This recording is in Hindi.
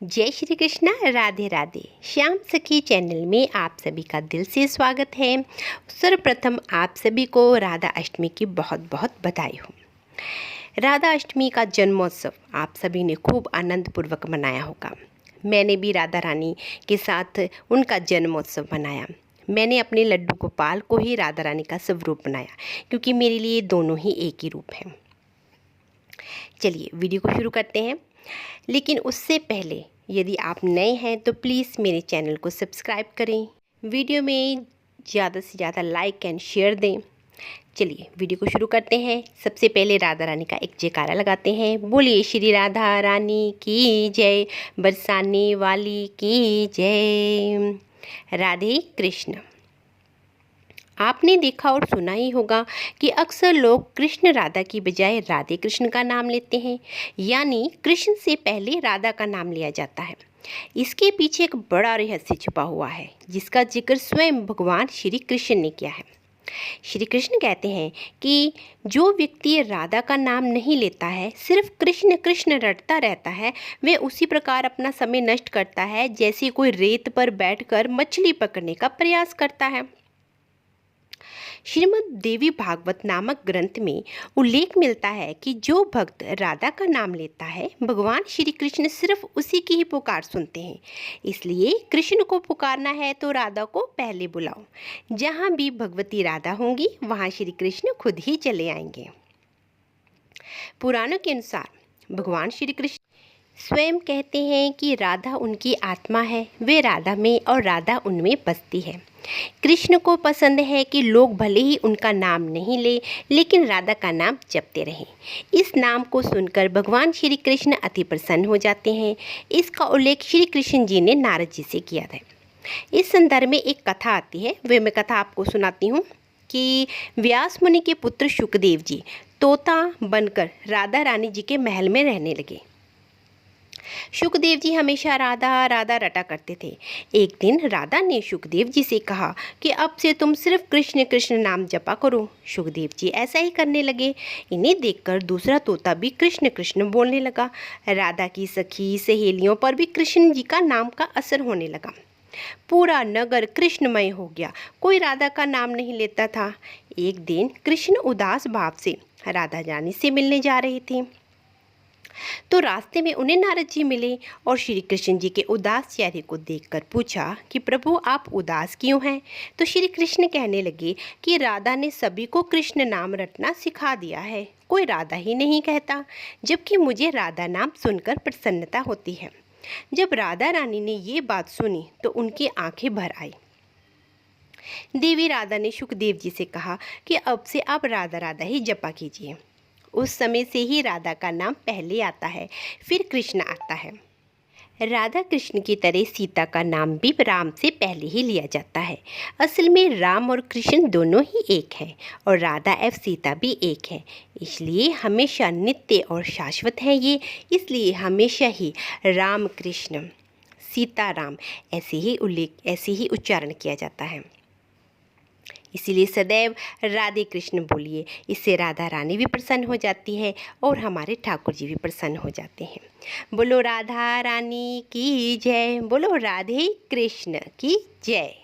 जय श्री कृष्णा, राधे राधे। श्याम सखी चैनल में आप सभी का दिल से स्वागत है। सर्वप्रथम आप सभी को राधा अष्टमी की बहुत बहुत बधाई हो। राधा अष्टमी का जन्मोत्सव आप सभी ने खूब आनंदपूर्वक मनाया होगा। मैंने भी राधा रानी के साथ उनका जन्मोत्सव मनाया। मैंने अपने लड्डू गोपाल को ही राधा रानी का स्वरूप बनाया, क्योंकि मेरे लिए दोनों ही एक ही रूप हैं। चलिए वीडियो को शुरू करते हैं, लेकिन उससे पहले यदि आप नए हैं तो प्लीज़ मेरे चैनल को सब्सक्राइब करें। वीडियो में ज़्यादा से ज़्यादा लाइक एंड शेयर दें। चलिए वीडियो को शुरू करते हैं। सबसे पहले राधा रानी का एक जयकारा लगाते हैं। बोलिए श्री राधा रानी की जय, बरसाने वाली की जय। राधे कृष्ण। आपने देखा और सुना ही होगा कि अक्सर लोग कृष्ण राधा की बजाय राधे कृष्ण का नाम लेते हैं, यानी कृष्ण से पहले राधा का नाम लिया जाता है। इसके पीछे एक बड़ा रहस्य छुपा हुआ है, जिसका जिक्र स्वयं भगवान श्री कृष्ण ने किया है। श्री कृष्ण कहते हैं कि जो व्यक्ति राधा का नाम नहीं लेता है, सिर्फ कृष्ण कृष्ण रटता रहता है, वह उसी प्रकार अपना समय नष्ट करता है जैसे कोई रेत पर बैठकर मछली पकड़ने का प्रयास करता है। श्रीमद् देवी भागवत नामक ग्रंथ में उल्लेख मिलता है कि जो भक्त राधा का नाम लेता है, भगवान श्री कृष्ण सिर्फ उसी की ही पुकार सुनते हैं। इसलिए कृष्ण को पुकारना है तो राधा को पहले बुलाओ। जहाँ भी भगवती राधा होंगी, वहाँ श्री कृष्ण खुद ही चले आएंगे। पुराणों के अनुसार भगवान श्री कृष्ण स्वयं कहते हैं कि राधा उनकी आत्मा है, वे राधा में और राधा उनमें बसती है। कृष्ण को पसंद है कि लोग भले ही उनका नाम नहीं ले, लेकिन राधा का नाम जपते रहें। इस नाम को सुनकर भगवान श्री कृष्ण अति प्रसन्न हो जाते हैं। इसका उल्लेख श्री कृष्ण जी ने नारद जी से किया था। इस संदर्भ में एक कथा आती है, वे मैं कथा आपको सुनाती हूँ कि व्यास मुनि के पुत्र शुकदेव जी तोता बनकर राधा रानी जी के महल में रहने लगे। शुकदेव जी हमेशा राधा राधा रटा करते थे। एक दिन राधा ने शुकदेव जी से कहा कि अब से तुम सिर्फ कृष्ण कृष्ण नाम जपा करो। शुकदेव जी ऐसा ही करने लगे। इन्हें देखकर दूसरा तोता भी कृष्ण कृष्ण बोलने लगा। राधा की सखी सहेलियों पर भी कृष्ण जी का नाम का असर होने लगा। पूरा नगर कृष्णमय हो गया। कोई राधा का नाम नहीं लेता था। एक दिन कृष्ण उदास भाव से राधा रानी से मिलने जा रहे थे, तो रास्ते में उन्हें नारद जी मिले और श्री कृष्ण जी के उदास चेहरे को देखकर पूछा कि प्रभु आप उदास क्यों हैं। तो श्री कृष्ण कहने लगे कि राधा ने सभी को कृष्ण नाम रटना सिखा दिया है, कोई राधा ही नहीं कहता, जबकि मुझे राधा नाम सुनकर प्रसन्नता होती है। जब राधा रानी ने ये बात सुनी तो उनकी आंखें भर आई। देवी राधा ने शुकदेव जी से कहा कि अब से आप राधा राधा ही जपा कीजिए। उस समय से ही राधा का नाम पहले आता है, फिर कृष्ण आता है। राधा कृष्ण की तरह सीता का नाम भी राम से पहले ही लिया जाता है। असल में राम और कृष्ण दोनों ही एक हैं और राधा एवं सीता भी एक है, इसलिए हमेशा नित्य और शाश्वत है ये। इसलिए हमेशा ही राम कृष्ण सीता राम ऐसे ही उच्चारण किया जाता है। इसीलिए सदैव राधे कृष्ण बोलिए, इससे राधा रानी भी प्रसन्न हो जाती है और हमारे ठाकुर जी भी प्रसन्न हो जाते हैं। बोलो राधा रानी की जय, बोलो राधे कृष्ण की जय।